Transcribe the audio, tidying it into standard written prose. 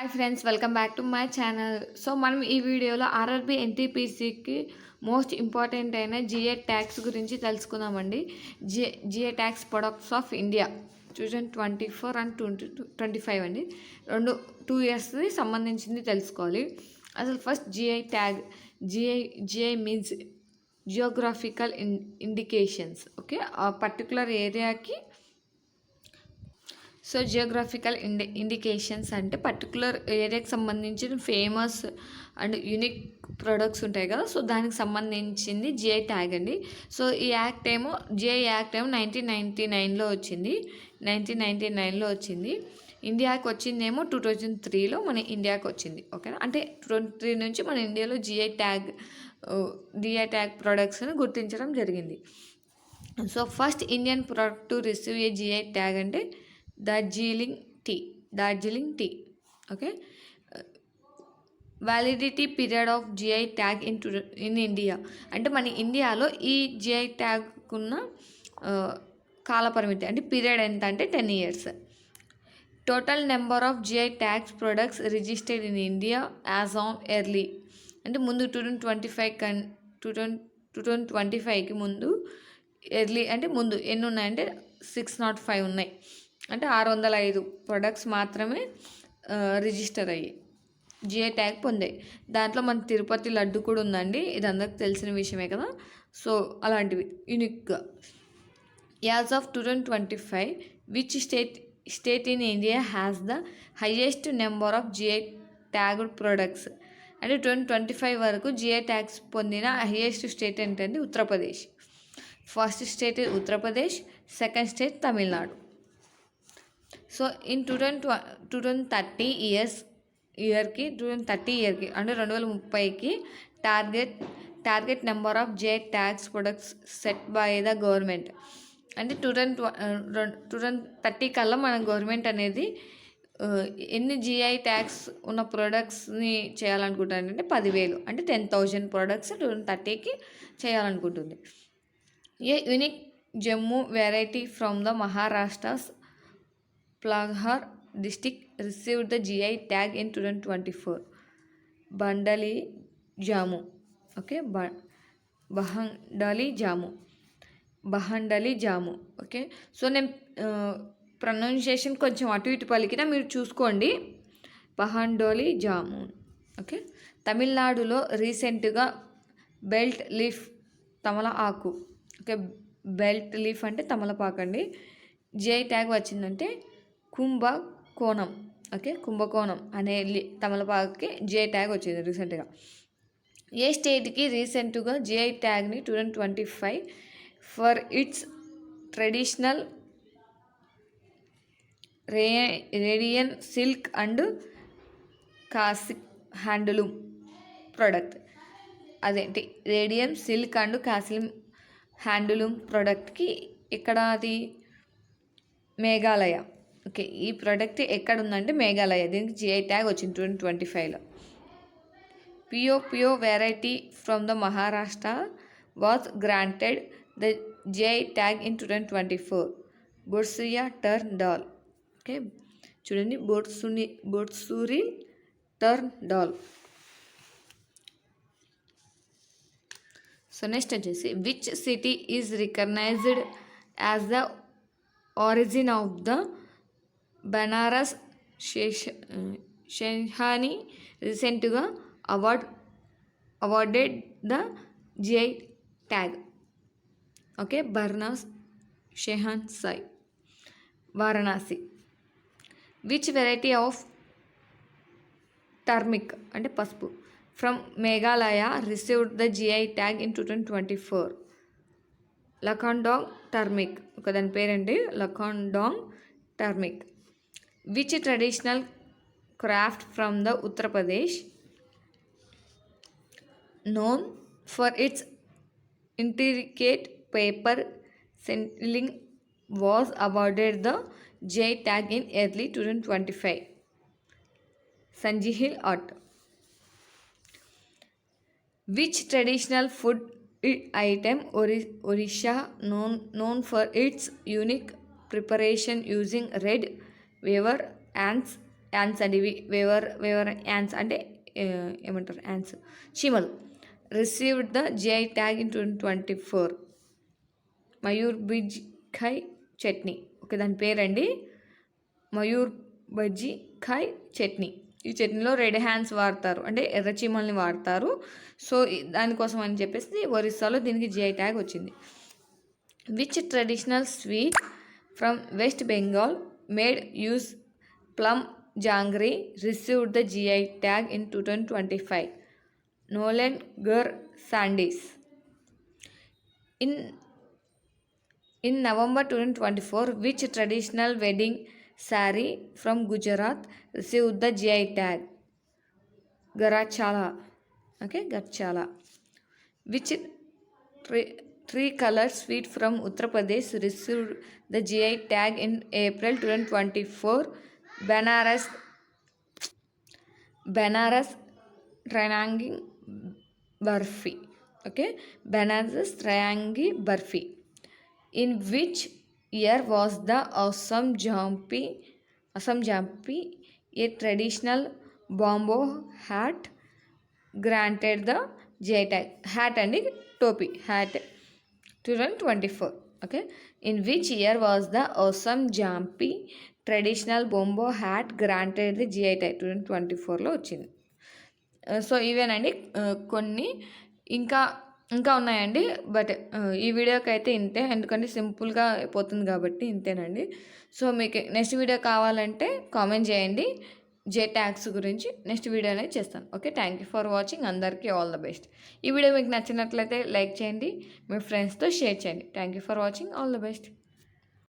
Hi friends, welcome back to my channel. So మనం ఈ వీడియోలో ఆర్ఆర్బి ఎన్టీపీసీకి మోస్ట్ ఇంపార్టెంట్ అయిన జిఏ ట్యాక్స్ గురించి తెలుసుకుందామండి. GI tags products of India 2024 and 2025 అండి. 2 ఇయర్స్కి సంబంధించింది తెలుసుకోవాలి. అసలు first GI tag. GI means geographical indications. Okay, ఆ పర్టికులర్ ఏరియాకి జియోగ్రాఫికల్ ఇండికేషన్స్ అంటే పర్టికులర్ ఏరియాకి సంబంధించిన ఫేమస్ అండ్ యూనిక్ ప్రొడక్ట్స్ ఉంటాయి కదా, సో దానికి సంబంధించింది జిఐ ట్యాగ్ అండి. సో ఈ జిఐ యాక్ట్ ఏమో 1999లో వచ్చింది. 1999లో వచ్చింది. ఇండియాకి వచ్చిందేమో 2003లో మన ఇండియాకి వచ్చింది. ఓకేనా, అంటే 2003 నుంచి మన ఇండియాలో జిఐ ట్యాగ్ ప్రొడక్ట్స్ని గుర్తించడం జరిగింది. So first Indian product to receive a GI tag అంటే Darjeeling tea. Okay, validity period of GI tag in India అంటే మన ఇండియాలో ఈ జిఐ ట్యాగ్ ఉన్న కాలపరిమితి అంటే పీరియడ్ ఎంత అంటే 10 years. Total number of GI tags products registered in India as on early అంటే ముందు 2025కి ముందు ఎర్లీ అంటే ముందు ఎన్ని ఉన్నాయంటే 605 ఉన్నాయి. అంటే 605 ప్రొడక్ట్స్ మాత్రమే రిజిస్టర్ అయ్యి జిఐ ట్యాగ్ పొందాయి. దాంట్లో మన తిరుపతి లడ్డు కూడా ఉందండి, ఇది అందరికి తెలిసిన విషయమే కదా. సో అలాంటివి యూనిక్గా. As of 2025 which state in India has the highest number of GI tagged products అంటే 2025 వరకు జిఐ ట్యాగ్స్ పొందిన హైయెస్ట్ స్టేట్ ఏంటంటే Uttar Pradesh. First state Uttar Pradesh, second state Tamil Nadu. So in 2030 ఇయర్కి అంటే 2030కి target number of GI tags products set by the government అంటే 2030 కల్లా మన గవర్నమెంట్ అనేది ఎన్ని జిఐ ట్యాగ్స్ ఉన్న ప్రొడక్ట్స్ని చేయాలనుకుంటారంటే 10,000 అంటే 10,000 ప్రొడక్ట్స్ 2030కి చేయాలనుకుంటుంది. A unique Jammu variety from the Maharashtra's Palghar district received the GI tag in 2024. Bandali Jamu. Okay, Bahandali Jamu. Okay, so నేను ప్రొనౌన్సియేషన్ కొంచెం అటు ఇటు పలికినా మీరు చూసుకోండి. బహాండోలి జాము. ఓకే, తమిళనాడులో రీసెంట్గా బెల్ట్ లీఫ్ తమల ఆకు. ఓకే, బెల్ట్ లీఫ్ అంటే తమలపాకు అండి. జిఐ ట్యాగ్ వచ్చిందంటే కుంభకోణం. ఓకే, కుంభకోణం అనే తమలపాకుకి జిఐ ట్యాగ్ వచ్చింది రీసెంట్గా. ఏ స్టేట్కి రీసెంట్గా జిఐ ట్యాగ్ని 2025 ఫర్ ఇట్స్ ట్రెడిషనల్ రేడియన్ సిల్క్ అండ్ కాసిక్ హ్యాండ్లూమ్ ప్రొడక్ట్. అదేంటి రేడియం సిల్క్ అండ్ కాసిల్ హ్యాండ్లూమ్ ప్రొడక్ట్కి ఎక్కడ అది మేఘాలయ. ఓకే, ఈ ప్రోడక్ట్ ఎక్కడ ఉందంటే మేఘాలయ. దీనికి జిఐ ట్యాగ్ వచ్చింది 2025లో. పియో variety from the Maharashtra was granted the GI tag in 2024. బొట్సురియా టర్న్ డాల్. ఓకే, చూడండి, బొట్సూరి టర్న్ డాల్. సో నెక్స్ట్ వచ్చేసి which city is recognized as the origin of the Banaras షెహాని రీసెంట్గా awarded the GI tag. Okay, బర్నాస్ షెహాన్ సాయి Varanasi. Which variety of turmeric అంటే పసుపు from Meghalaya received the GI tag in 2024. Lakadong turmeric. ఒక దాని పేరండి Lakadong turmeric. Which traditional craft from the Uttar Pradesh known for its intricate paper settling was awarded the GI tag in early 2025. Sanjihil art. Which traditional food item Odisha known for its unique preparation using red weaver ants yawns అండి ఇవి waiver yawns అంటే ఏమంటారు yawns చీమలు received the GI tag in 2024. Mayur Bij ఖై chutney. Okay, దాని పేరండి మయూర్ బజ్జీ ఖాయ్ చట్నీ. ఈ చట్నీలో red hands వాడతారు, అంటే ఎర్ర చీమల్ని వాడతారు. సో దానికోసం అని చెప్పేసి ఒరిస్సాలో దీనికి జిఐ ట్యాగ్ వచ్చింది. Which traditional sweet from West Bengal made use palm jaggery received the GI tag in 2025. Nolen gur sandesh. In November 2024, which traditional wedding saree from Gujarat received the GI tag? Garachala. Okay, Garchala. Which three-color sweet from Uttar Pradesh received the GI tag in April 2024? Banaras Triangi Barfi. Okay, Banaras Triangi Barfi. In which year was the Assam Jampi, a traditional bamboo hat, granted the GI tag? Hat and topi hat 2024. Okay, in which year was the Assam Jampi traditional bamboo hat granted the GI tag? 2024లో వచ్చింది. So ఇవేనండి కొన్ని ఇంకా ఇంకా ఉన్నాయండి. But ఈ వీడియోకి అయితే ఇంతే, ఎందుకంటే సింపుల్గా అయిపోతుంది కాబట్టి ఇంతేనండి. సో మీకు నెక్స్ట్ వీడియో కావాలంటే కామెంట్ చేయండి, జే ట్యాగ్స్ గురించి నెక్స్ట్ వీడియో అనేది చేస్తాను. Okay, thank you for watching. అందరికీ ఆల్ ద బెస్ట్. ఈ వీడియో మీకు నచ్చినట్లయితే లైక్ చేయండి, మీ ఫ్రెండ్స్తో షేర్ చేయండి. Thank you for watching. All the best.